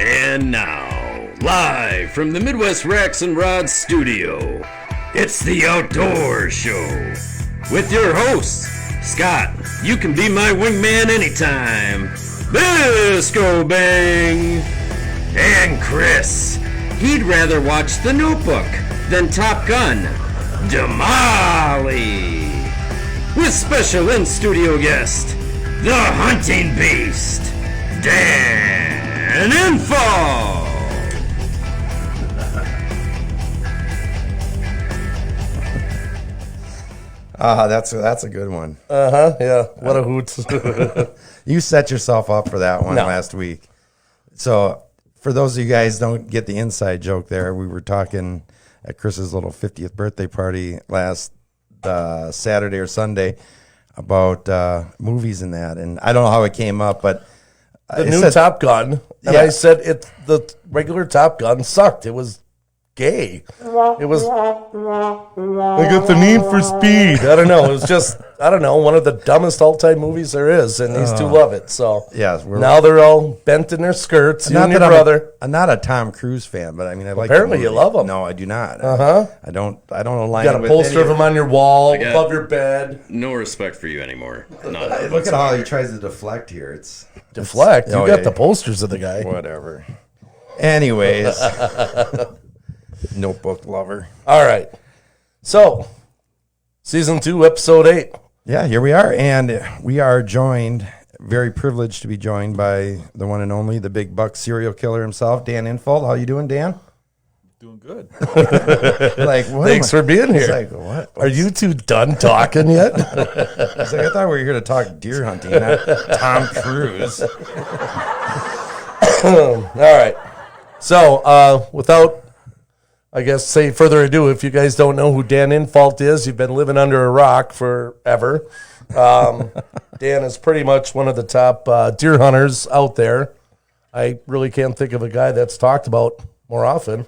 And now, live from the Midwest Racks and Rods studio, it's the Outdoor Show with your hosts, Scott, you can be my wingman anytime, Bisco Bang, and Chris, he'd rather watch The Notebook than Top Gun, Damali, with special in-studio guest, the hunting beast, Dan Infalt. That's a good one. Yeah. What a hoot. You set yourself up for that one last week. So for those of you guys don't get the inside joke there, we were talking at Chris's little 50th birthday party last Saturday or Sunday about movies and that. And I don't know how it came up, but The new Top Gun. And I said the regular Top Gun sucked. It was gay. It was, I got the Need for Speed. I don't know. It was just, one of the dumbest all-time movies there is, and these two love it. So now they're all bent in their skirts. You and your brother. I'm not a Tom Cruise fan, but I mean, I like. Apparently, you love him. No, I do not. I don't align. You got a poster of him on your wall above your bed. No respect for you anymore. Look at how he tries to deflect here. It's deflect. You got the posters of the guy. Whatever. Anyways. Notebook lover. All right. So, season 2, episode 8. Yeah, here we are. And we are joined, very privileged to be joined by the one and only, the big buck serial killer himself, Dan Infalt. How you doing, Dan? Doing good. Thanks for being here. Like, what? Are you two done talking yet? I thought we were here to talk deer hunting, not Tom Cruise. All right. So, without, I guess, say further ado, if you guys don't know who Dan Infalt is, you've been living under a rock forever. Dan is pretty much one of the top deer hunters out there. I really can't think of a guy that's talked about more often.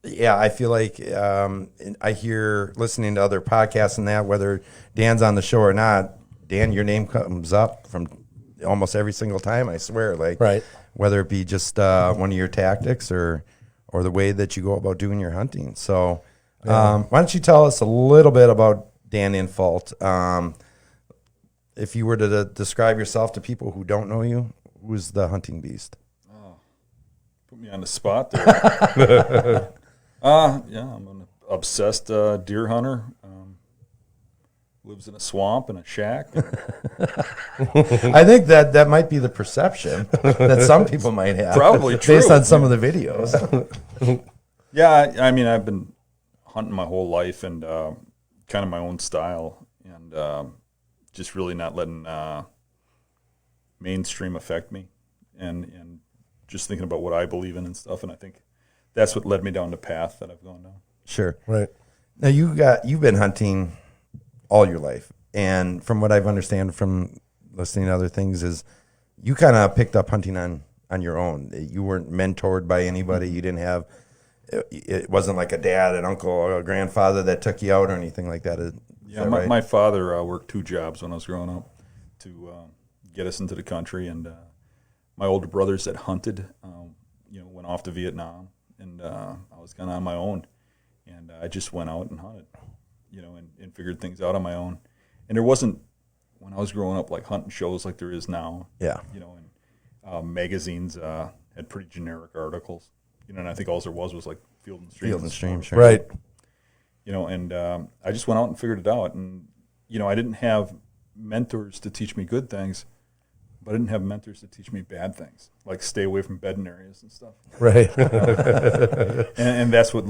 Yeah, I feel like I hear listening to other podcasts and that, whether Dan's on the show or not, Dan, your name comes up from almost every single time, I swear. Right. Whether it be just one of your tactics or the way that you go about doing your hunting. So why don't you tell us a little bit about Dan Infalt? If you were to describe yourself to people who don't know you, who's the hunting beast? Oh, put me on the spot there. I'm an obsessed deer hunter. Lives in a swamp in a shack. I think that might be the perception that some people might have. Probably true. Based on some of the videos. Yeah, I mean, I've been hunting my whole life and kind of my own style and just really not letting mainstream affect me and just thinking about what I believe in and stuff. And I think that's what led me down the path that I've gone down. Sure. Right. Now, you've been hunting all your life, and from what I've understand from listening to other things is you kind of picked up hunting on your own. You weren't mentored by anybody. You didn't have, it wasn't like a dad, an uncle, or a grandfather that took you out or anything like that. My father worked 2 jobs when I was growing up to get us into the country, and my older brothers that hunted went off to Vietnam, and I was kind of on my own, and I just went out and hunted. And figured things out on my own. And there wasn't, when I was growing up, like hunting shows like there is now. Yeah. And magazines had pretty generic articles. And I think all there was like Field and Stream. Field and Stream, sure. Right. And I just went out and figured it out. And, I didn't have mentors to teach me good things, but I didn't have mentors to teach me bad things, like stay away from bedding areas and stuff. Right. And that's what,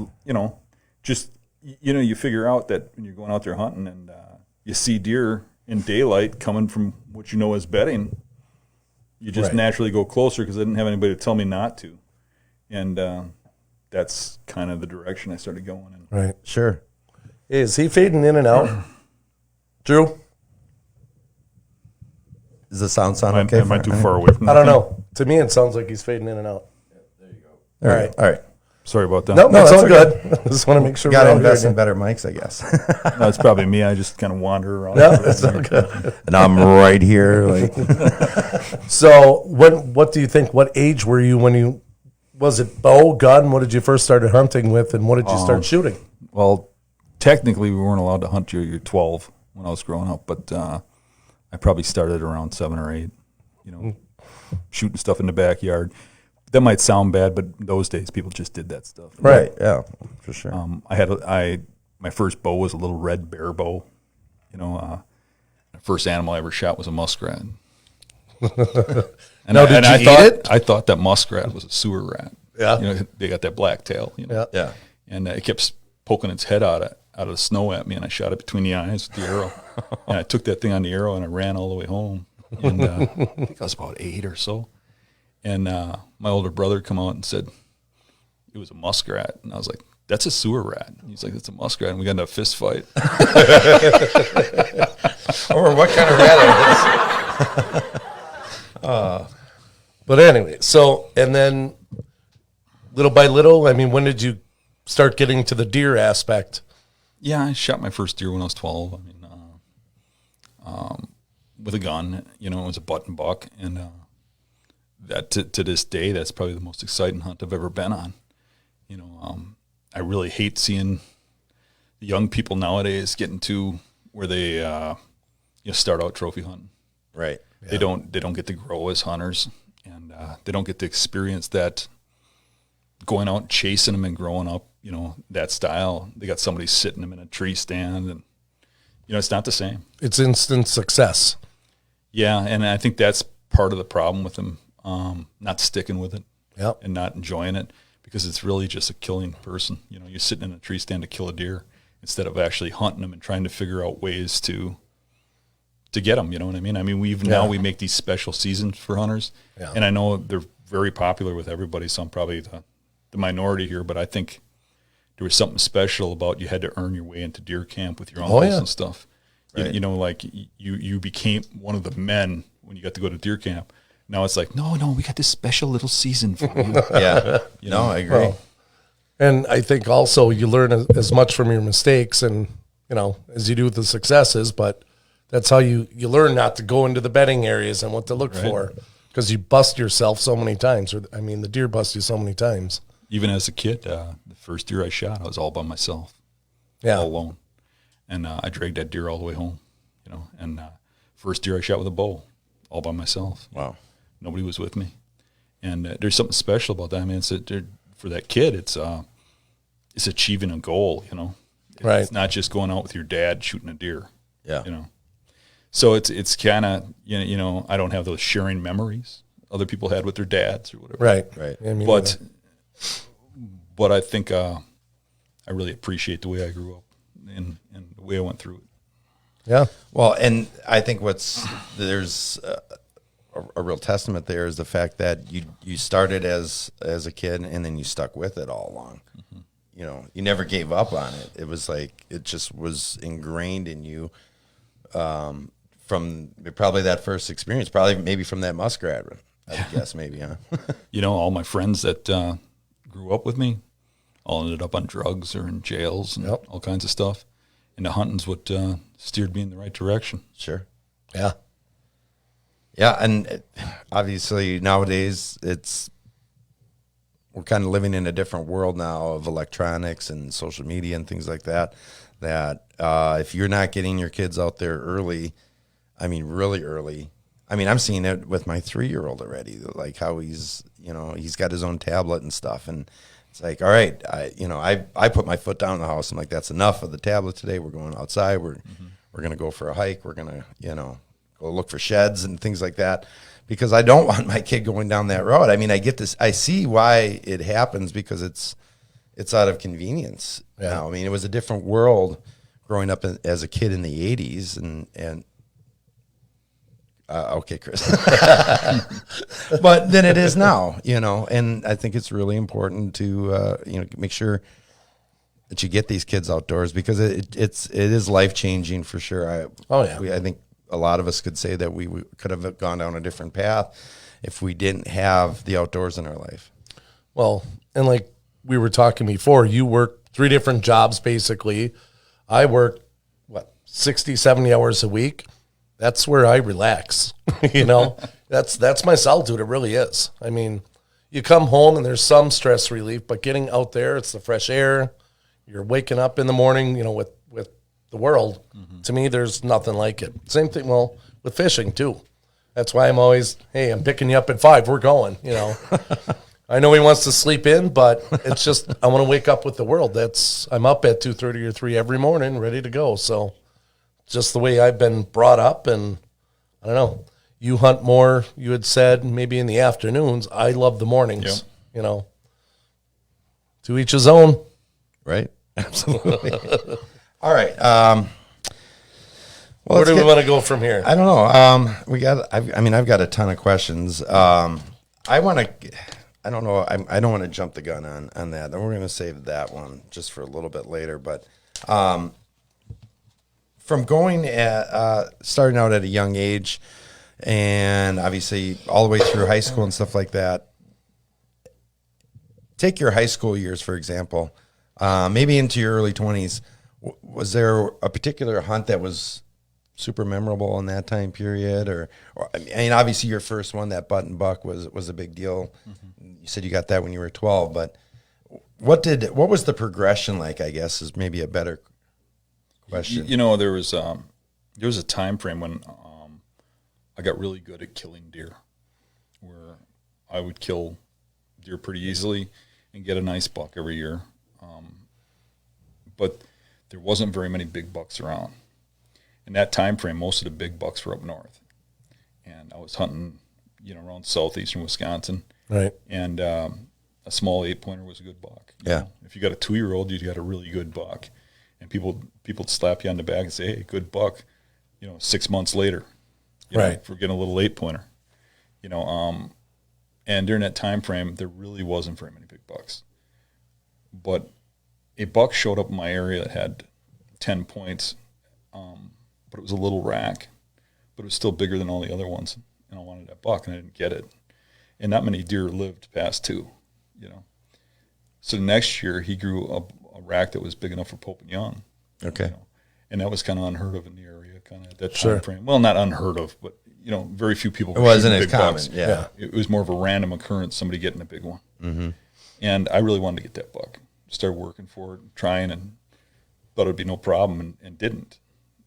just... you figure out that when you're going out there hunting and you see deer in daylight coming from what you know is bedding, you just naturally go closer because I didn't have anybody to tell me not to. And that's kind of the direction I started going in. Right. Sure. Is he fading in and out? Drew? Does the sound okay? Am I too far away from that? I don't know. To me, it sounds like he's fading in and out. Yeah, there you go. All right. Sorry about that. No, that's all good. I just want to make sure we got to invest in better mics, I guess. No, it's probably me. I just kind of wander around. No, that's all good. And I'm right here. So, what do you think? What age were you when you Was it bow, gun? What did you first started hunting with, and what did you start shooting? Well, technically, we weren't allowed to hunt till you're 12 when I was growing up, but I probably started around 7 or 8, shooting stuff in the backyard. That might sound bad, but those days people just did that stuff. Right. Yeah, for sure. My first bow was a little red bear bow. The first animal I ever shot was a muskrat. And Now, did you eat it? I thought that muskrat was a sewer rat. Yeah. They got that black tail. Yeah. And it kept poking its head out of the snow at me, and I shot it between the eyes with the arrow. And I took that thing on the arrow, and I ran all the way home. And I think I was about 8 or so. And my older brother come out and said it was a muskrat, and I was like, "That's a sewer rat." And he's like, "That's a muskrat," and we got into a fist fight. Or what kind of rat it is? But anyway, so, and then little by little, I mean, when did you start getting to the deer aspect? Yeah, I shot my first deer when I was 12. I mean, with a gun, it was a button buck, and that to this day, that's probably the most exciting hunt I've ever been on. I really hate seeing the young people nowadays getting to where they start out trophy hunting. Right. Yeah. They don't get to grow as hunters, and they don't get to experience that going out and chasing them and growing up. That style. They got somebody sitting them in a tree stand, and it's not the same. It's instant success. Yeah, and I think that's part of the problem with them not sticking with it. Yep. And not enjoying it, because it's really just a killing person. You're sitting in a tree stand to kill a deer instead of actually hunting them and trying to figure out ways to get them. You know what I mean? I mean, now we make these special seasons for hunters, and I know they're very popular with everybody, so I'm probably the minority here, but I think there was something special about you had to earn your way into deer camp with your uncles and stuff. Right. Like you became one of the men when you got to go to deer camp. Now it's like, no, we got this special little season for you. Yeah. No, I agree. Well, and I think also you learn as much from your mistakes and, as you do with the successes, but that's how you learn not to go into the bedding areas and what to look for, because you bust yourself so many times. The deer bust you so many times. Even as a kid, the first deer I shot, I was all by myself, all alone. And I dragged that deer all the way home, and first deer I shot with a bow, all by myself. Wow. Nobody was with me. And there's something special about that. I mean, for that kid, it's achieving a goal, Right. It's not just going out with your dad shooting a deer. Yeah. So it's kind of, I don't have those sharing memories other people had with their dads or whatever. Right. I mean, But I think I really appreciate the way I grew up and the way I went through it. Yeah. Well, and I think there's a real testament there is the fact that you started as a kid and then you stuck with it all along. Mm-hmm. You never gave up on it. It was like it just was ingrained in you from probably that first experience, maybe from that muskrat. I would guess maybe, huh? All my friends that grew up with me all ended up on drugs or in jails and all kinds of stuff. And the hunting's what steered me in the right direction. Sure. Yeah. Yeah, and obviously nowadays we're kind of living in a different world now of electronics and social media and things like that. That if you're not getting your kids out there early, really early. I'm seeing it with my 3-year-old already. Like how he's got his own tablet and stuff, and it's like, all right, I put my foot down in the house. I'm like, that's enough of the tablet today. We're going outside. We're gonna go for a hike. We're gonna go look for sheds and things like that, because I don't want my kid going down that road. I get this. I see why it happens, because it's out of convenience now. It was a different world growing up as a kid in the 80s, and okay, Chris. But then it is now, and I think it's really important to, make sure that you get these kids outdoors, because it is life-changing for sure. I think a lot of us could say that we could have gone down a different path if we didn't have the outdoors in our life. Well, and like we were talking before, you work 3 different jobs basically. I work 60, 70 hours a week. That's where I relax. That's my solitude. It really is. you come home and there's some stress relief, but getting out there, it's the fresh air. You're waking up in the morning, with the world. To me, there's nothing like it. Same thing, with fishing too. That's why I'm always, hey, I'm picking you up at 5. We're going, I know he wants to sleep in, but it's just, I want to wake up with the world. I'm up at 2:30 or 3 every morning, ready to go. So just the way I've been brought up, and I don't know. You hunt more, you had said, maybe in the afternoons. I love the mornings, To each his own. Right? Absolutely. All right. Where do we want to go from here? I don't know. I've got a ton of questions. I don't know. I don't want to jump the gun on that. And we're going to save that one just for a little bit later. But from starting out at a young age, and obviously all the way through high school and stuff like that. Take your high school years, for example, maybe into your early 20s. Was there a particular hunt that was super memorable in that time period? Or obviously your first one, that button buck, was a big deal. Mm-hmm. You said you got that when you were 12, but what was the progression like, I guess, is maybe a better question. There was a time frame when I got really good at killing deer, where I would kill deer pretty easily and get a nice buck every year. But there wasn't very many big bucks around. In that time frame, most of the big bucks were up north. And I was hunting, around southeastern Wisconsin. Right. And a small 8-pointer was a good buck. If you got a 2-year-old, you got a really good buck. And people slap you on the back and say, hey, good buck, 6 months later. For getting a little 8-pointer. And during that time frame, there really wasn't very many big bucks. But a buck showed up in my area that had 10 points, but it was a little rack, but it was still bigger than all the other ones. And I wanted that buck, and I didn't get it. And not many deer lived past 2, So the next year, he grew a rack that was big enough for Pope and Young. Okay. And that was kind of unheard of in the area, kind of at that time frame. Well, not unheard of, but very few people were wasn't as big common. bucks. Yeah. It was more of a random occurrence, somebody getting a big one. Mm-hmm. And I really wanted to get that buck. Started working for it, trying, and thought it would be no problem, and didn't.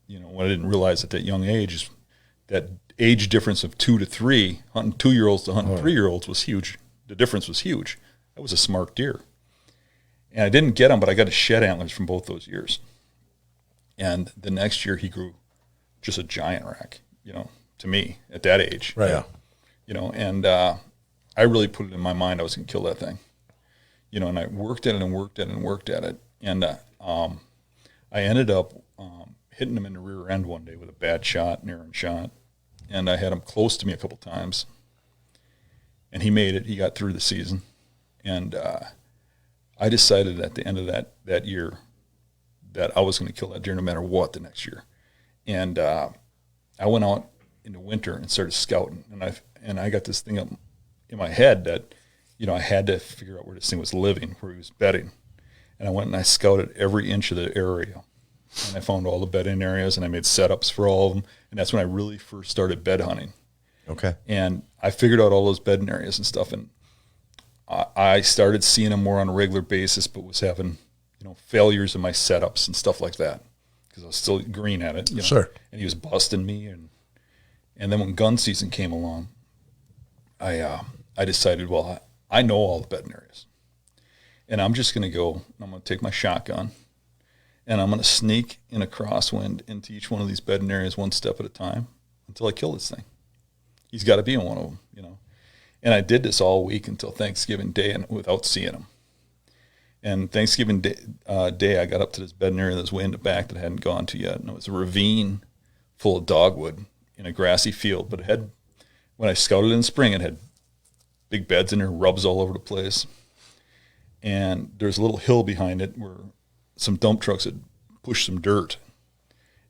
What I didn't realize at that young age is that age difference of 2 to 3, hunting 2-year-olds to hunting 3-year-olds was huge. The difference was huge. That was a smart deer. And I didn't get him, but I got his shed antlers from both those years. And the next year he grew just a giant rack, to me at that age. Right. And I really put it in my mind I was going to kill that thing. And I worked at it and worked at it and worked at it. And I ended up hitting him in the rear end one day with a bad shot, an errant shot. And I had him close to me a couple times. And he made it. He got through the season. And I decided at the end of that year that I was going to kill that deer no matter what the next year. And I went out in the winter and started scouting. And I got this thing up in my head that, I had to figure out where this thing was living, where he was bedding. And I went and I scouted every inch of the area. And I found all the bedding areas, and I made setups for all of them. And that's when I really first started bed hunting. Okay. And I figured out all those bedding areas and stuff. And I started seeing him more on a regular basis, but was having, failures in my setups and stuff like that. Because I was still green at it. Sure. And he was busting me. And then when gun season came along, I decided, well, I know all the bedding areas. And I'm just going to go, I'm going to take my shotgun, and I'm going to sneak in a crosswind into each one of these bedding areas one step at a time until I kill this thing. He's got to be in one of them, And I did this all week until Thanksgiving Day and without seeing him. And Thanksgiving Day, I got up to this bedding area that was way in the back that I hadn't gone to yet. And it was a ravine full of dogwood in a grassy field. But it had, when I scouted in spring, it had big beds in there, rubs all over the place. And there's a little hill behind it where some dump trucks had pushed some dirt.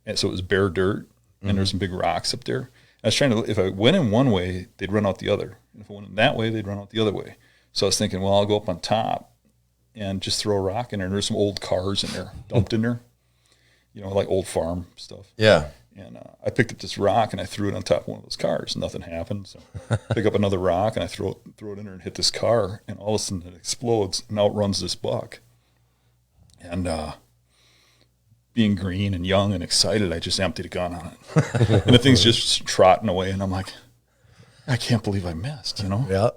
And so it was bare dirt, and there's some big rocks up there. I was trying to, if I went in one way, they'd run out the other. And if I went in that way, they'd run out the other way. So I was thinking, well, I'll go up on top and just throw a rock in there. And there's some old cars in there, dumped in there, like old farm stuff. Yeah. And I picked up this rock and I threw it on top of one of those cars. Nothing happened. So pick up another rock and I throw it in there and hit this car. And all of a sudden it explodes and outruns this buck. And being green and young and excited, I just emptied a gun on it. And the thing's just trotting away. And I'm like, I can't believe I missed, you know? Yeah.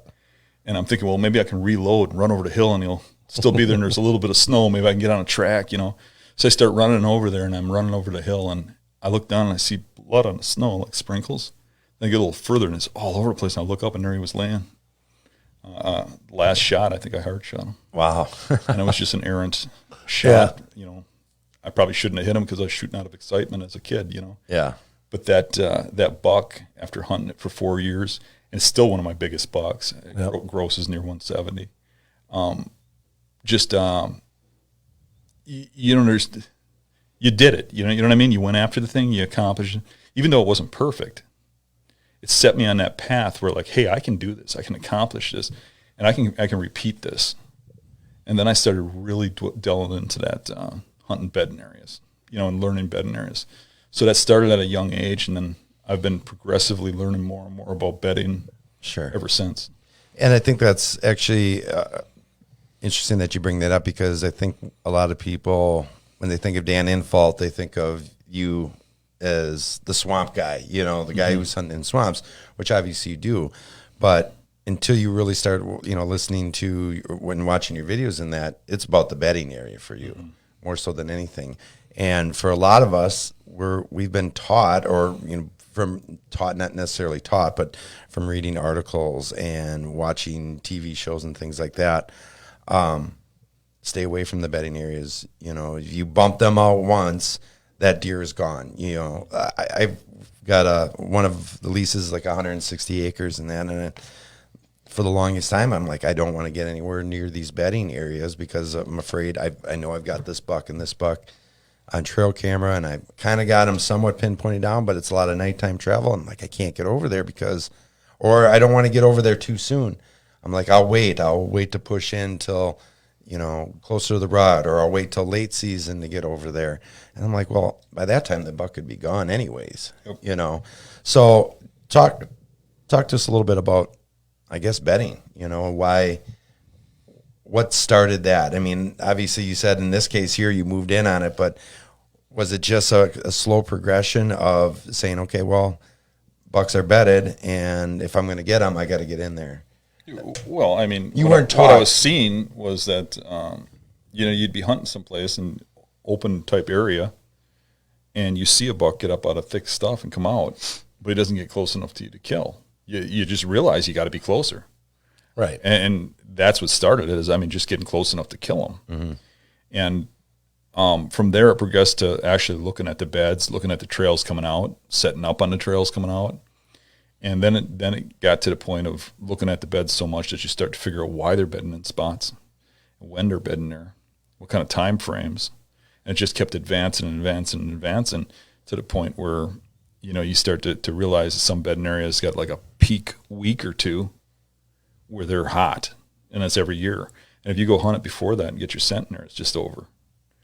And I'm thinking, well, maybe I can reload and run over the hill and he'll still be there and there's a little bit of snow. Maybe I can get on a track, you know? So I start running over there and I'm running over the hill and I look down and I see blood on the snow, like sprinkles. Then I get a little further and it's all over the place. And I look up and there he was laying. Last shot, I think I hard shot him. Wow. And it was just an errant shot. Yeah. You know, I probably shouldn't have hit him because I was shooting out of excitement as a kid, you know. Yeah. But that buck, after hunting it for 4 years, and it's still one of my biggest bucks. Yep. Gross is near 170. You know, you did it. You know what I mean? You went after the thing, you accomplished it. Even though it wasn't perfect, it set me on that path where, like, hey, I can do this. I can accomplish this, and I can repeat this. And then I started really delving into that hunting bedding areas, you know, and learning bedding areas. So that started at a young age, and then I've been progressively learning more and more about bedding ever since. And I think that's actually interesting that you bring that up, because I think a lot of people, when they think of Dan Infalt, they think of you as the swamp guy, you know, the guy who's hunting in swamps, which obviously you do. But until you really start, you know, listening to, when watching your videos and that, it's about the bedding area for you, more so than anything. And for a lot of us, we've been taught, or, you know, not necessarily taught, but from reading articles and watching TV shows and things like that, stay away from the bedding areas. You know, if you bump them out once, that deer is gone. You know, I've got one of the leases, like 160 acres and that, and for the longest time, I'm like, I don't want to get anywhere near these bedding areas because I'm afraid I know I've got this buck and this buck on trail camera, and I kind of got them somewhat pinpointed down, but it's a lot of nighttime travel, and like I can't get over there or I don't want to get over there too soon. I'm like, I'll wait to push in till, you know, closer to the rut, or I'll wait till late season to get over there. And I'm like, well, by that time the buck could be gone anyways, you know. So talk to us a little bit about, I guess, bedding, you know, what started that? I mean, obviously you said in this case here you moved in on it, but was it just a slow progression of saying, okay, well, bucks are bedded, and if I'm going to get them, I got to get in there? Well, I mean, you weren't taught. What I was seeing was that, you know, you'd be hunting someplace in open type area, and you see a buck get up out of thick stuff and come out, but he doesn't get close enough to you to kill. You just realize you got to be closer. Right. And that's what started it, is, I mean, just getting close enough to kill him. And from there it progressed to actually looking at the beds, looking at the trails coming out, setting up on the trails coming out. And then it got to the point of looking at the beds so much that you start to figure out why they're bedding in spots, when they're bedding there, what kind of time frames. And it just kept advancing and advancing and advancing to the point where, you know, you start to realize that some bedding areas got like a peak week or two where they're hot, and that's every year. And if you go hunt it before that and get your scent in there, it's just over.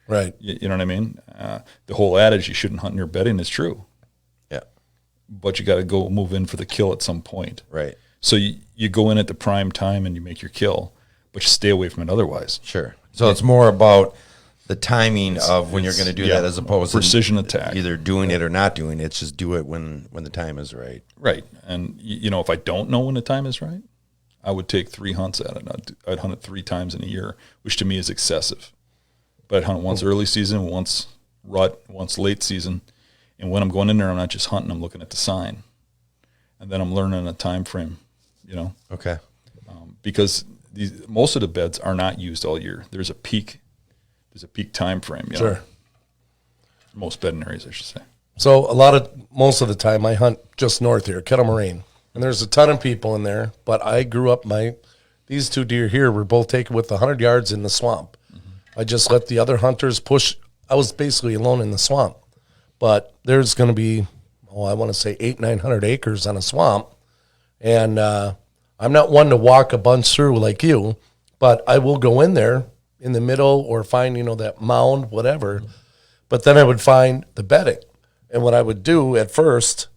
Right. You know what I mean? The whole adage, you shouldn't hunt near bedding, is true. Yeah. But you got to go move in for the kill at some point. Right. So you go in at the prime time and you make your kill, but you stay away from it otherwise. Sure. So it's more about the timing of when you're going to do that, as opposed to precision attack. Either doing it or not doing it. It's just do it when the time is right. Right. And, you know, if I don't know when the time is right, I would take 3 hunts at it. I'd hunt it 3 times in a year, which to me is excessive. But I'd hunt once early season, once rut, once late season. And when I'm going in there, I'm not just hunting, I'm looking at the sign. And then I'm learning a time frame, you know. Okay. Because most of the beds are not used all year. There's a peak time frame, you know. Sure. Most bedding areas, I should say. So most of the time I hunt just north here, Kettle Moraine. And there's a ton of people in there, but I grew up, these 2 deer here were both taken with 100 yards in the swamp. I just let the other hunters push. I was basically alone in the swamp. But there's going to be, I want to say 800-900 acres on a swamp. And I'm not one to walk a bunch through like you, but I will go in there in the middle or find, you know, that mound, whatever. But then I would find the bedding. And what I would do at first,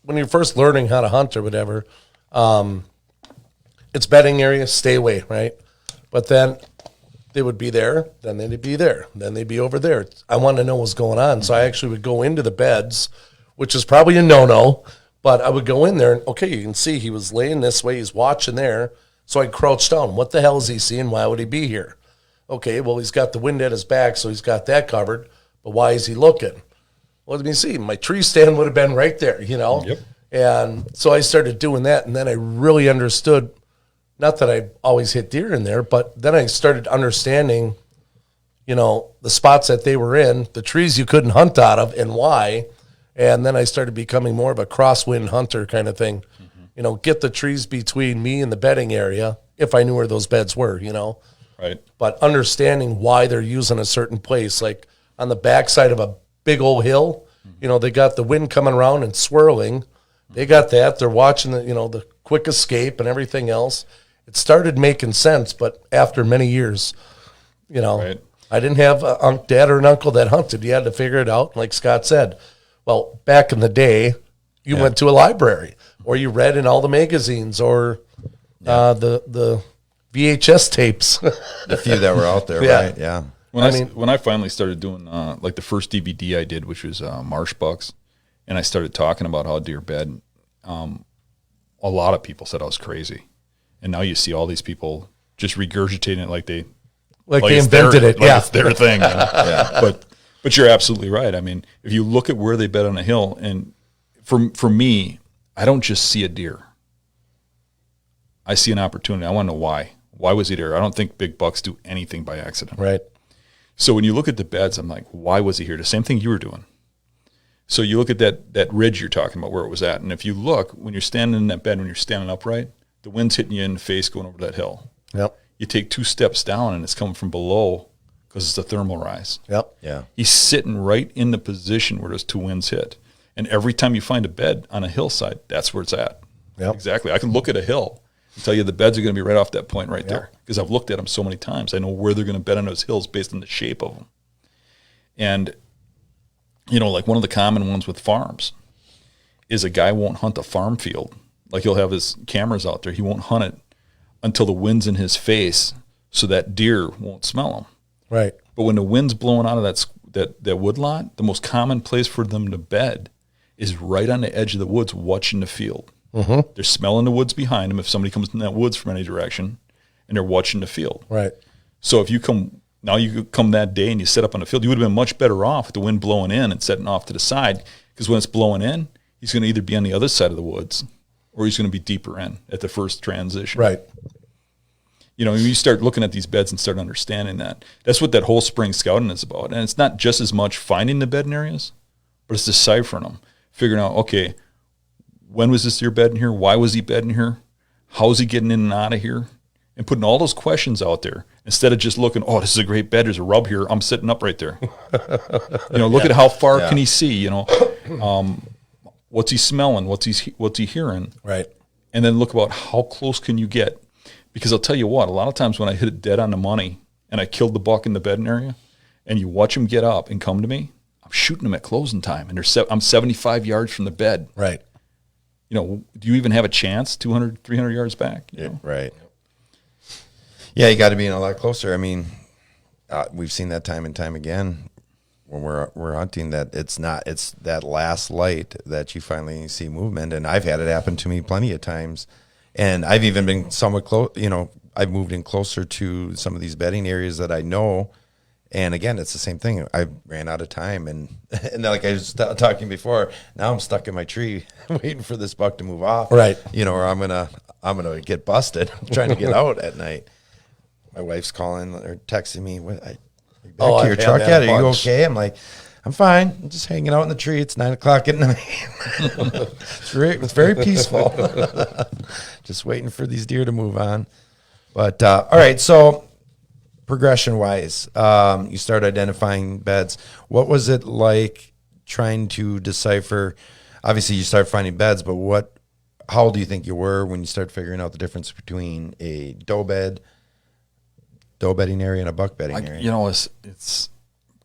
when you're first learning how to hunt or whatever, it's bedding area, stay away, right? But then they would be there, then they'd be there, then they'd be over there. I wanted to know what's going on, so I actually would go into the beds, which is probably a no-no, but I would go in there, and okay, you can see he was laying this way, he's watching there, so I'd crouch down. What the hell is he seeing? Why would he be here? Okay, well, he's got the wind at his back, so he's got that covered, but why is he looking? Well, let me see. My tree stand would have been right there, you know? Yep. And so I started doing that, and then I really understood, not that I always hit deer in there, but then I started understanding, you know, the spots that they were in, the trees you couldn't hunt out of, and why. And then I started becoming more of a crosswind hunter kind of thing. Mm-hmm. You know, get the trees between me and the bedding area, if I knew where those beds were, you know? Right. But understanding why they're using a certain place, like on the backside of a big old hill, you know, they got the wind coming around and swirling. They got that. They're watching the, you know, the quick escape and everything else. It started making sense, but after many years, you know, Right. I didn't have a dad or an uncle that hunted. You had to figure it out. Like Scott said, well, back in the day, you went to a library or you read in all the magazines or the VHS tapes. The few that were out there, Yeah. right? Yeah. When I finally started doing like the first DVD I did, which was marsh bucks, and I started talking about how deer bed, a lot of people said I was crazy, and now you see all these people just regurgitating it like they they invented it. like it's their thing. You know? But you're absolutely right. I mean, if you look at where they bed on a hill, and for me, I don't just see a deer. I see an opportunity. I want to know why. Why was he there? I don't think big bucks do anything by accident. Right. So when you look at the beds, I'm like, why was he here? The same thing you were doing. So you look at that ridge you're talking about, where it was at, and if you look, when you're standing in that bed, when you're standing upright, the wind's hitting you in the face going over that hill. Yep. You take 2 steps down, and it's coming from below because it's a thermal rise. Yep. Yeah. He's sitting right in the position where those 2 winds hit. And every time you find a bed on a hillside, that's where it's at. Yep. Exactly. I can look at a hill and tell you the beds are going to be right off that point right there because I've looked at them so many times. I know where they're going to bed on those hills based on the shape of them. And, you know, like one of the common ones with farms is a guy won't hunt a farm field. Like he'll have his cameras out there. He won't hunt it until the wind's in his face so that deer won't smell him. Right. But when the wind's blowing out of that wood lot, the most common place for them to bed is right on the edge of the woods watching the field. Mm-hmm. They're smelling the woods behind them if somebody comes in that woods from any direction, and they're watching the field. Right. So if you come that day and you set up on the field, you would have been much better off with the wind blowing in and setting off to the side, because when it's blowing in, he's going to either be on the other side of the woods or he's going to be deeper in at the first transition. Right. You know, you start looking at these beds and start understanding that. That's what that whole spring scouting is about. And it's not just as much finding the bedding areas, but it's deciphering them, figuring out, okay, when was this deer bedding here? Why was he bedding here? How's he getting in and out of here? And putting all those questions out there instead of just looking, oh, this is a great bed. There's a rub here. I'm sitting up right there. You know, look at how far can he see, you know, what's he smelling? What's he hearing? Right. And then look about how close can you get? Because I'll tell you what, a lot of times when I hit it dead on the money and I killed the buck in the bedding area and you watch him get up and come to me, I'm shooting him at closing time and I'm 75 yards from the bed. Right. You know, do you even have a chance 200, 300 yards back? You know? Right. Yeah, you got to be in a lot closer. I mean, we've seen that time and time again when we're hunting that it's that last light that you finally see movement. And I've had it happen to me plenty of times. And I've even been somewhat close, you know, I've moved in closer to some of these bedding areas that I know. And again, it's the same thing. I ran out of time. And then, like I was talking before, now I'm stuck in my tree waiting for this buck to move off. Right. You know, or I'm gonna get busted trying to get out at night. My wife's calling or texting me, "What? Are you back to your truck yet? Are you okay?" I'm like, "I'm fine. I'm just hanging out in the tree. It's 9:00 at night. It's very peaceful. Just waiting for these deer to move on." But all right, so progression wise, you start identifying beds. What was it like trying to decipher? Obviously, you start finding beds, but how old do you think you were when you started figuring out the difference between a doe bedding area and a buck bedding area? You know, it's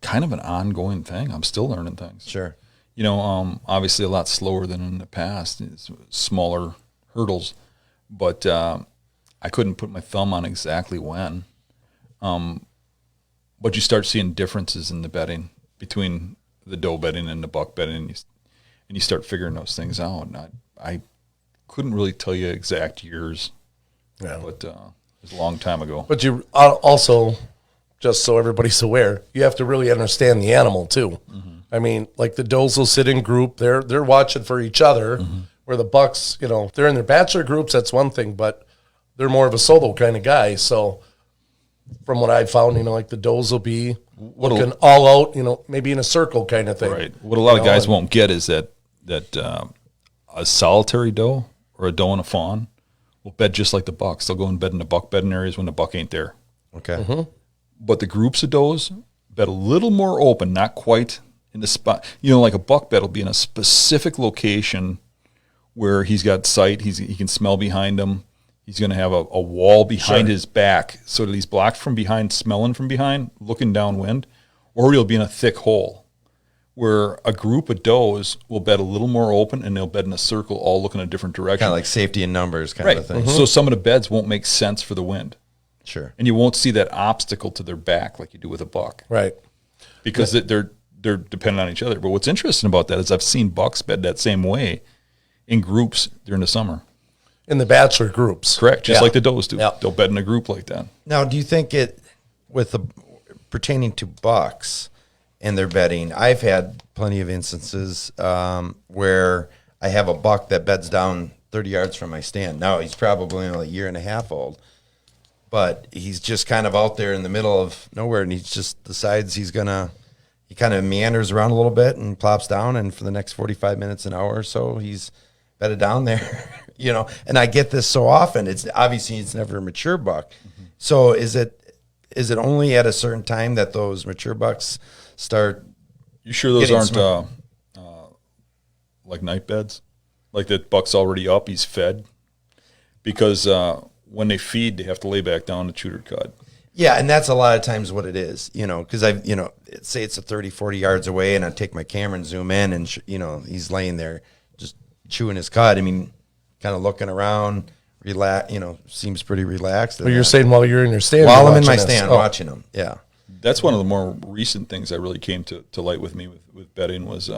kind of an ongoing thing. I'm still learning things. Sure. Obviously a lot slower than in the past. It's smaller hurdles, but I couldn't put my thumb on exactly when. But you start seeing differences in the bedding between the doe bedding and the buck bedding, and you start figuring those things out. And I couldn't really tell you exact years, but it was a long time ago. But you also, just so everybody's aware, you have to really understand the animal too. Mm-hmm. I mean, like the does will sit in group; they're watching for each other. Mm-hmm. Where the bucks, they're in their bachelor groups. That's one thing, but they're more of a solo kind of guy. So, from what I've found, like the does will be looking all out, maybe in a circle kind of thing. Right. What a lot of guys won't get is that a solitary doe or a doe and a fawn will bed just like the bucks. They'll go and bed in the buck bedding areas when the buck ain't there. Okay. Mm-hmm. But the groups of does bed a little more open, not quite in the spot. Like a buck bed will be in a specific location where he's got sight. He can smell behind him. He's going to have a wall behind his back so that he's blocked from behind, smelling from behind, looking downwind, or he'll be in a thick hole where a group of does will bed a little more open and they'll bed in a circle all looking a different direction. Kind of like safety in numbers kind of thing. Mm-hmm. So some of the beds won't make sense for the wind. Sure. And you won't see that obstacle to their back like you do with a buck. Right. Because they're dependent on each other. But what's interesting about that is I've seen bucks bed that same way in groups during the summer. In the bachelor groups. Correct, just like the does do. Yep. They'll bed in a group like that. Now, do you think pertaining to bucks and their bedding, I've had plenty of instances where I have a buck that beds down 30 yards from my stand. Now, he's probably only a year and a half old, but he's just kind of out there in the middle of nowhere, and he just decides he kind of meanders around a little bit and plops down, and for the next 45 minutes, an hour or so, he's bedded down there. And I get this so often. It's never a mature buck. Mm-hmm. So is it only at a certain time that those mature bucks start? You sure those aren't like night beds? Like that buck's already up, he's fed? Because when they feed, they have to lay back down to chew their cud. Yeah, and that's a lot of times what it is, because say it's a 30, 40 yards away, and I take my camera and zoom in, and he's laying there just chewing his cud. I mean, kind of looking around, seems pretty relaxed. But you're saying while you're in your stand? While I'm in my stand watching him, yeah. That's one of the more recent things that really came to light with me with bedding was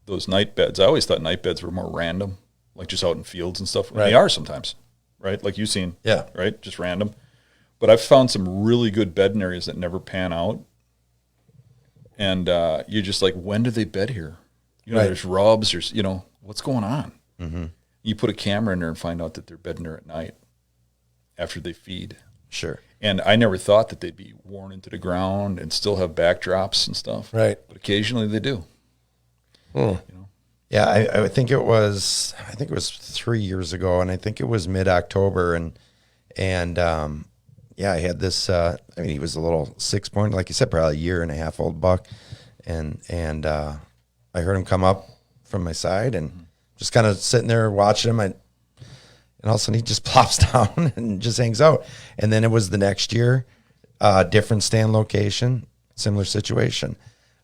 those night beds. I always thought night beds were more random, like just out in fields and stuff. Right. And they are sometimes, right? Like you've seen, right? Just random. But I've found some really good bedding areas that never pan out. And you're just like, when do they bed here? There's rubs, there's, what's going on? Mm-hmm. You put a camera in there and find out that they're bedding there at night after they feed. Sure. And I never thought that they'd be worn into the ground and still have backdrops and stuff. Right. But occasionally they do. Yeah, I think it was 3 years ago, and I think it was mid-October, and I had this. He was a little 6-point, like you said, probably a year and a half old buck, and I heard him come up from my side and just kind of sitting there watching him, and all of a sudden he just plops down and just hangs out. And then it was the next year, different stand location, similar situation.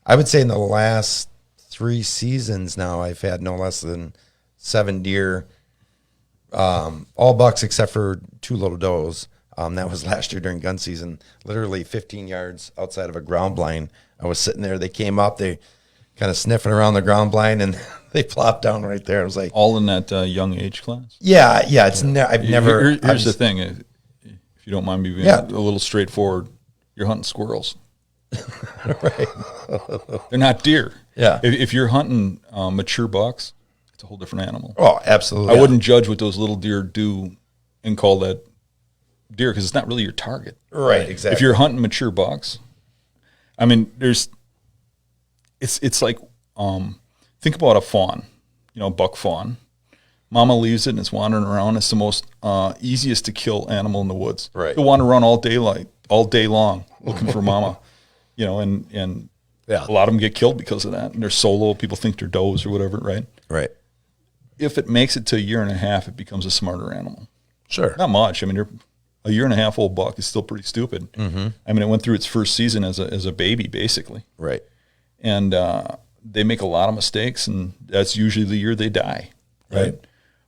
I would say in the last 3 seasons now, I've had no less than 7 deer, all bucks except for 2 little does. That was last year during gun season, literally 15 yards outside of a ground blind. I was sitting there. They came up, they kind of sniffing around the ground blind, and they plopped down right there. I was like, all in that young age class? Yeah. It's I've never. Here's the thing, if you don't mind me being a little straightforward, you're hunting squirrels. Right. They're not deer. Yeah. If you're hunting mature bucks, it's a whole different animal. Oh, absolutely. I wouldn't judge what those little deer do and call that deer because it's not really your target. Right, exactly. If you're hunting mature bucks, I mean, it's like, think about a fawn, buck fawn. Mama leaves it and it's wandering around. It's the most easiest to kill animal in the woods. Right. They'll wander around all day long looking for mama, and a lot of them get killed because of that. And they're solo. People think they're does or whatever, right? Right. If it makes it to a year and a half, it becomes a smarter animal. Sure. Not much. I mean, a year and a half old buck is still pretty stupid. Mm-hmm. I mean, it went through its first season as a baby, basically. Right. And they make a lot of mistakes, and that's usually the year they die, right?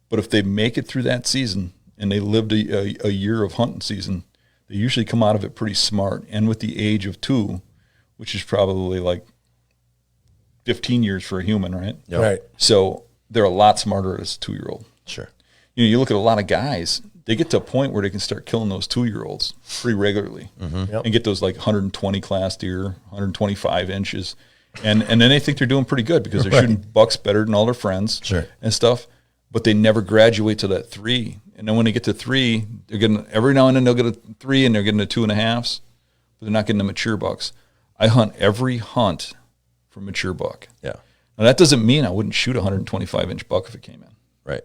But if they make it through that season and they lived a year of hunting season, they usually come out of it pretty smart. And with the age of 2, which is probably like 15 years for a human, right? Yep. Right. So they're a lot smarter as a 2-year-old. Sure. You look at a lot of guys, they get to a point where they can start killing those 2-year-olds pretty regularly and get those like 120 class deer, 125 inches. And then they think they're doing pretty good because they're shooting bucks better than all their friends and stuff. But they never graduate to that 3. And then when they get to 3, they're getting, every now and then they'll get a 3 and they're getting a 2.5s, but they're not getting the mature bucks. I hunt every hunt for mature buck. Yeah. Now that doesn't mean I wouldn't shoot a 125 inch buck if it came in. Right.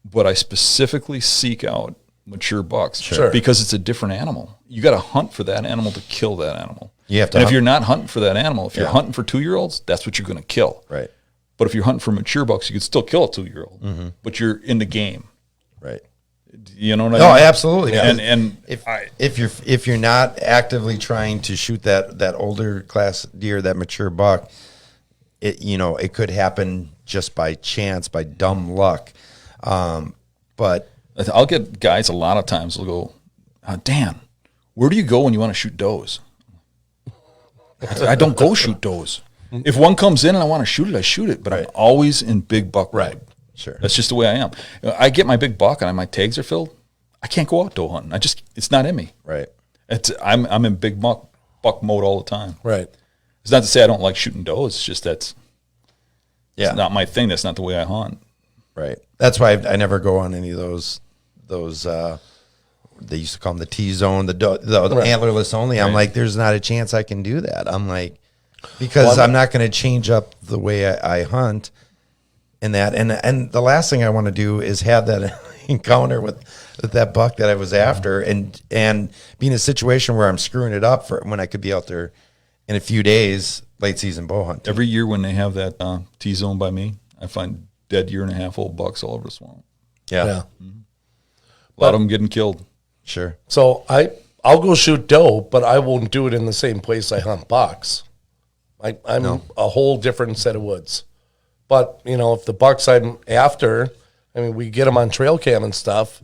But I specifically seek out mature bucks Sure. because it's a different animal. You got to hunt for that animal to kill that animal. You have to and hunt. if you're not hunting for that animal, if you're hunting for 2-year-olds, that's what you're going to kill. Right. But if you're hunting for mature bucks, you could still kill a 2-year-old, but you're in the game. Right. You know what I No, mean? absolutely. And if you're not actively trying to shoot that older class deer, that mature buck, it could happen just by chance, by dumb luck. But I'll get guys a lot of times will go, Dan, where do you go when you want to shoot does? I don't go shoot does. If one comes in and I want to shoot it, I shoot it. But I'm always in big buck mode. Sure. That's just the way I am. I get my big buck and my tags are filled. I can't go out doe hunting. It's not in me. Right. I'm in big buck mode all the time. Right. It's not to say I don't like shooting does. It's just it's not my thing. That's not the way I hunt. Right. That's why I never go on any of those they used to call them the T-zone, the antlerless only. I'm like, there's not a chance I can do that. I'm like, because I'm not going to change up the way I hunt in that. And the last thing I want to do is have that encounter with that buck that I was after and be in a situation where I'm screwing it up for when I could be out there in a few days, late season bow hunting. Every year when they have that T-zone by me, I find dead 1.5-year-old bucks all over the swamp. Yeah. A lot of them getting killed. Sure. So I'll go shoot doe, but I won't do it in the same place I hunt bucks. I'm a whole different set of woods. But, if the bucks I'm after, we get them on trail cam and stuff,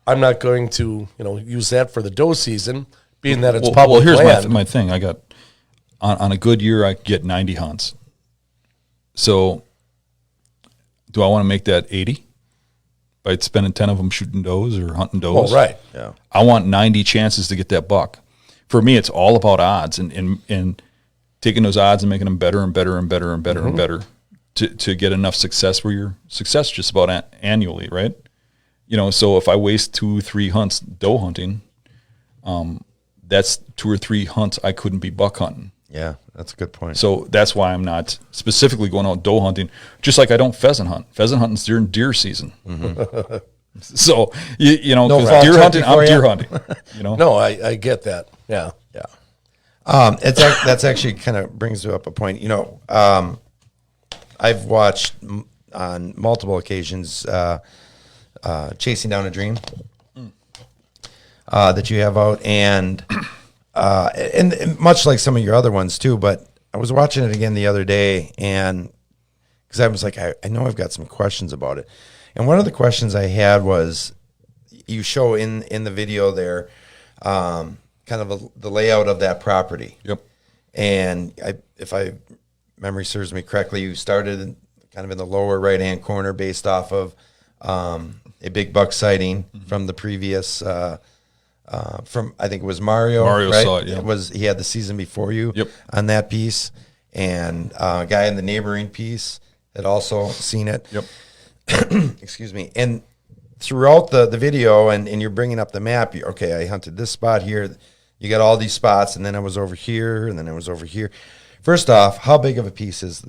I'm not going to, use that for the doe season, being that it's public here's land. my thing. I got, on a good year, I get 90 hunts. So, do I want to make that 80? By spending 10 of them shooting does or hunting does? Oh, right. Yeah. I want 90 chances to get that buck. For me, it's all about odds and taking those odds and making them better and better and better and better and better to get enough success where your success just about annually, right? So if I waste 2-3 hunts doe hunting, that's 2 or 3 hunts I couldn't be buck hunting. Yeah, that's a good point. So that's why I'm not specifically going out doe hunting, just like I don't pheasant hunt. Pheasant hunting's during deer season. So, because deer hunting, I'm deer hunting. No, I get that. Yeah. Yeah. That's actually kind of brings up a point. I've watched on multiple occasions Chasing Down a Dream that you have out, and much like some of your other ones too, but I was watching it again the other day, and because I was like, I know I've got some questions about it. And one of the questions I had was, you show in the video there kind of the layout of that property. Yep. And if memory serves me correctly, you started kind of in the lower right-hand corner based off of a big buck sighting from the previous from, I think it was Mario. Mario right? saw it, yeah. He had the season before you on that piece, and a guy in the neighboring piece had also seen it. Yep. Excuse me. And throughout the video, and you're bringing up the map, I hunted this spot here. You got all these spots, and then I was over here, and then I was over here. First off, how big of a piece is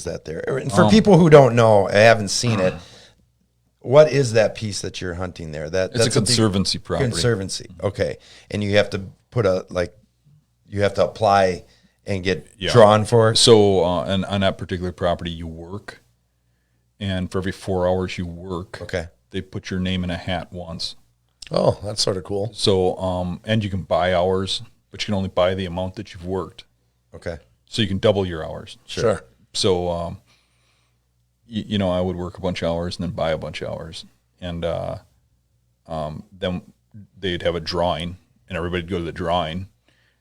that there? And for people who don't know, I haven't seen it, what is that piece that you're hunting there? It's a conservancy property. Conservancy, okay. And you have to you have to apply and get drawn for it? So on that particular property, you work, and for every 4 hours you work, they put your name in a hat once. Oh, that's sort of cool. So, and you can buy hours, but you can only buy the amount that you've worked. Okay. So you can double your hours. Sure. So, I would work a bunch of hours and then buy a bunch of hours. And then they'd have a drawing, and everybody'd go to the drawing,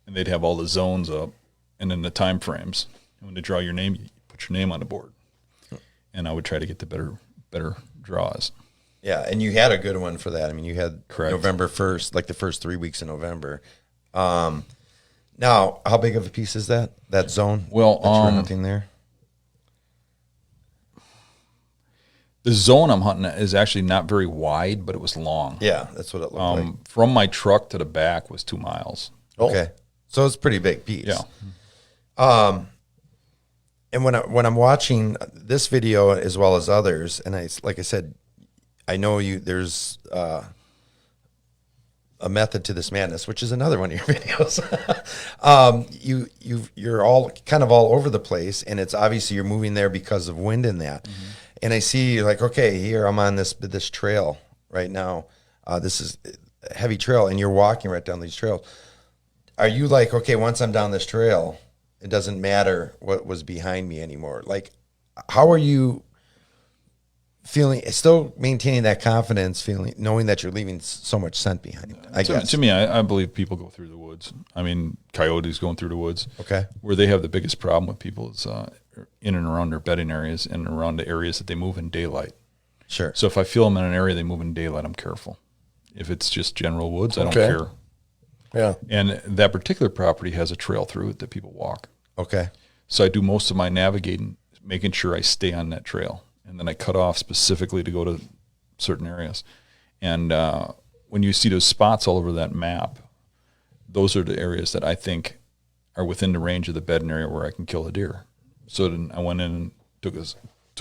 and they'd have all the zones up and then the time frames. And when they draw your name, you put your name on the board. And I would try to get the better draws. Yeah, and you had a good one for that. I mean, you had Correct. November 1st, like the first 3 weeks in November. Now, how big of a piece is that zone? Well, that you're hunting there? The zone I'm hunting at is actually not very wide, but it was long. Yeah, that's what it looked like. From my truck to the back was 2 miles. Okay, so it's a pretty big piece. Yeah. And when I'm watching this video as well as others, and like I said, I know there's a method to this madness, which is another one of your videos. You're all kind of all over the place, and it's obviously you're moving there because of wind in that. Mm-hmm. And I see you're like, okay, here I'm on this trail right now. This is a heavy trail, and you're walking right down these trails. Are you like, okay, once I'm down this trail, it doesn't matter what was behind me anymore? Like, how are you feeling, still maintaining that confidence, knowing that you're leaving so much scent behind? I guess. To me, I believe people go through the woods. I mean, coyotes going through the woods. Okay. Where they have the biggest problem with people is in and around their bedding areas and around the areas that they move in daylight. Sure. So if I feel them in an area they move in daylight, I'm careful. If it's just general woods, I don't care. Yeah. And that particular property has a trail through it that people walk. Okay. So I do most of my navigating, making sure I stay on that trail. And then I cut off specifically to go to certain areas. And when you see those spots all over that map, those are the areas that I think are within the range of the bedding area where I can kill a deer. So then I went in and took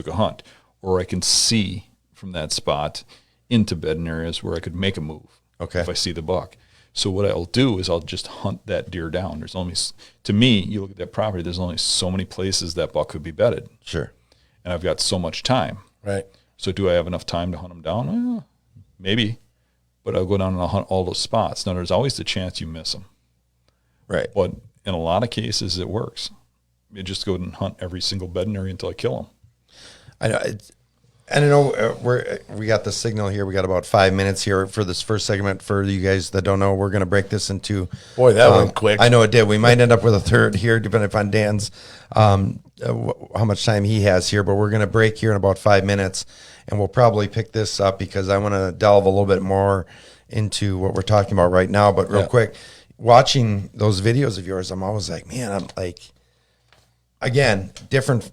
a hunt. Or I can see from that spot into bedding areas where I could make a move if I see the buck. So what I'll do is I'll just hunt that deer down. There's only, to me, you look at that property, there's only so many places that buck could be bedded. Sure. And I've got so much time. Right. So do I have enough time to hunt them down? Well, maybe. But I'll go down and I'll hunt all those spots. Now, there's always the chance you miss them. Right. But in a lot of cases, it works. You just go and hunt every single bedding area until I kill them. I know. I don't know. We got the signal here. We got about 5 minutes here for this first segment. For you guys that don't know, we're going to break this into. Boy, that went quick. I know it did. We might end up with a third here, depending upon Dan's how much time he has here. But we're going to break here in about 5 minutes, and we'll probably pick this up because I want to delve a little bit more into what we're talking about right now. But real quick, watching those videos of yours, I'm always like, man, I'm like, again, different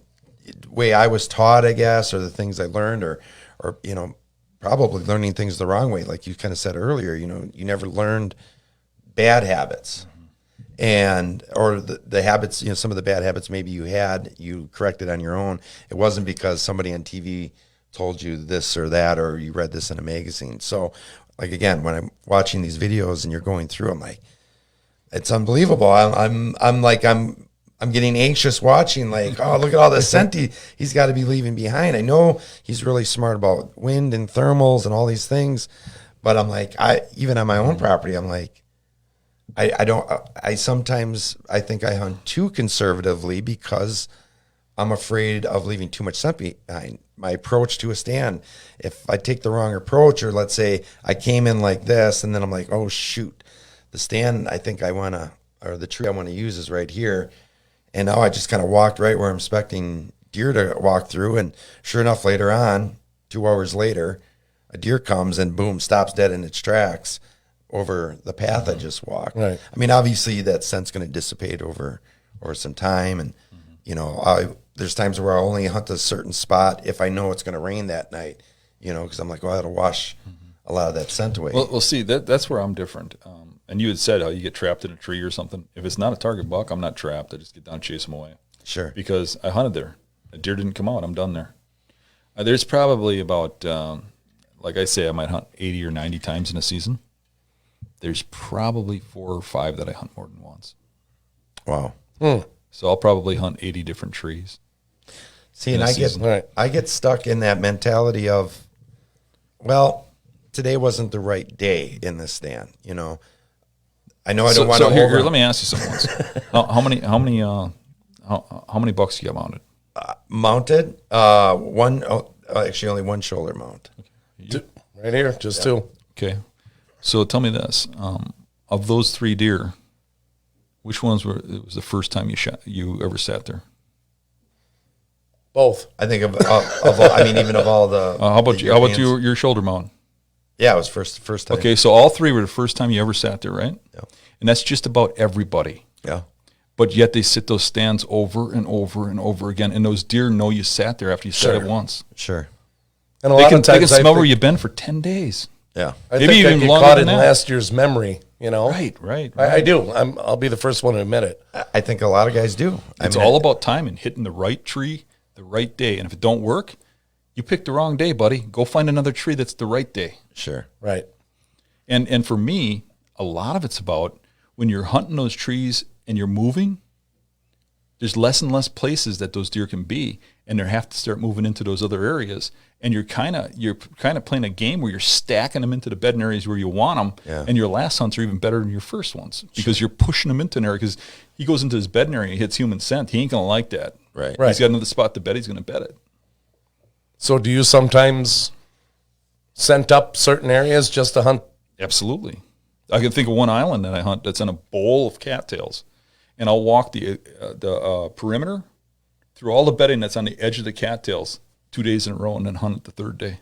way I was taught, I guess, or the things I learned, or probably learning things the wrong way. Like you kind of said earlier, you never learned bad habits, or the habits, some of the bad habits maybe you corrected on your own. It wasn't because somebody on TV told you this or that, or you read this in a magazine. So, like, again, when I'm watching these videos and you're going through, I'm like, it's unbelievable. I'm getting anxious watching, like, oh, look at all the scent he's got to be leaving behind. I know he's really smart about wind and thermals and all these things, but I'm like, even on my own property, I'm like, I sometimes think I hunt too conservatively because I'm afraid of leaving too much scent behind. My approach to a stand, if I take the wrong approach, or let's say I came in like this, and then I'm like, oh, shoot, the stand I think or the tree I want to use is right here. And now I just kind of walked right where I'm expecting deer to walk through. And sure enough, later on, 2 hours later, a deer comes and boom, stops dead in its tracks over the path I just walked. Right. I mean, obviously that scent's going to dissipate over some time. And, there's times where I only hunt a certain spot if I know it's going to rain that night, because I'm like, well, that'll wash a lot of that scent away. Well, see, that's where I'm different. And you had said how you get trapped in a tree or something. If it's not a target buck, I'm not trapped. I just get down and chase them away. Sure. Because I hunted there. A deer didn't come out. I'm done there. There's probably about, like I say, I might hunt 80 or 90 times in a season. There's probably 4 or 5 that I hunt more than once. Wow. So I'll probably hunt 80 different trees. See, and I get stuck in that mentality of, well, today wasn't the right day in this stand, I know I don't want to. So here, let me ask you something. How many bucks do you have mounted? Mounted, actually only one shoulder mount. Right here, just two. Okay. So tell me this: of those 3 deer, which ones it was the first time you ever sat there? Both. I think of all, I mean, even of all the. How about your shoulder mount? Yeah, it was first time. Okay, so all 3 were the first time you ever sat there, right? Yeah. And that's just about everybody. Yeah. But yet they sit those stands over and over and over again, and those deer know you sat there after you sat it once. Sure. And They can smell where you've been for 10 days. Yeah. I Maybe think even I get longer caught than in that. last year's memory, Right. I do. I'll be the first one to admit it. I think a lot of guys do. It's all about timing, hitting the right tree, the right day. And if it don't work, you picked the wrong day, buddy. Go find another tree that's the right day. Sure. Right. And for me, a lot of it's about when you're hunting those trees and you're moving, there's less and less places that those deer can be, and they have to start moving into those other areas. And you're kind of playing a game where you're stacking them into the bedding areas where you want them, Yeah. and your last hunts are even better than your first ones because you're pushing them into an area. Because he goes into his bedding area, he hits human scent, he ain't gonna like that. Right. Right. He's got another spot to bed, he's gonna bed it. So do you sometimes scent up certain areas just to hunt? Absolutely. I can think of one island that I hunt that's in a bowl of cattails, and I'll walk the perimeter through all the bedding that's on the edge of the cattails 2 days in a row, and then hunt it the third day.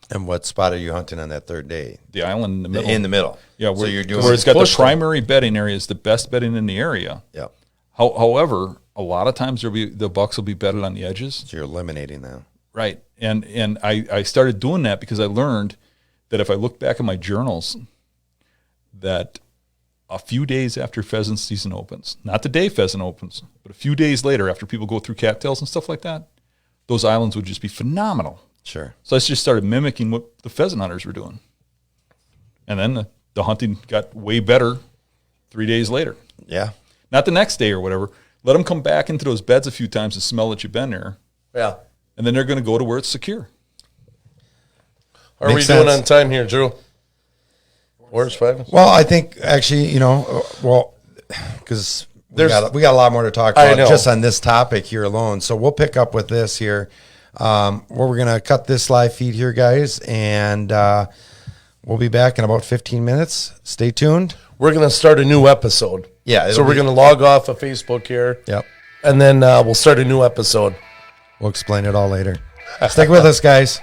And what spot are you hunting on that third day? The island in the middle. In the middle. Yeah, So you're doing. where it's got the push them. primary bedding area is the best bedding in the area. Yeah. However, a lot of times the bucks will be bedded on the edges. So you're eliminating that. Right. And I started doing that because I learned that if I look back at my journals, that a few days after pheasant season opens, not the day pheasant opens, but a few days later after people go through cattails and stuff like that, those islands would just be phenomenal. Sure. So I just started mimicking what the pheasant hunters were doing. And then the hunting got way better 3 days later. Yeah. Not the next day or whatever. Let them come back into those beds a few times and smell that you've been there. Yeah. And then they're going to go to where it's secure. How are Makes we doing sense. on time here, Drew? Where's 5? Well, I think actually, because we There's- got a lot more to talk I about know. just on this topic here alone. So we'll pick up with this here, where we're gonna cut this live feed here, guys, and we'll be back in about 15 minutes. Stay tuned. We're going to start a new episode. Yeah, So it'll we're be- going to log off of Facebook here. Yep. And then we'll start a new episode. We'll explain it all later. Stick with us, guys.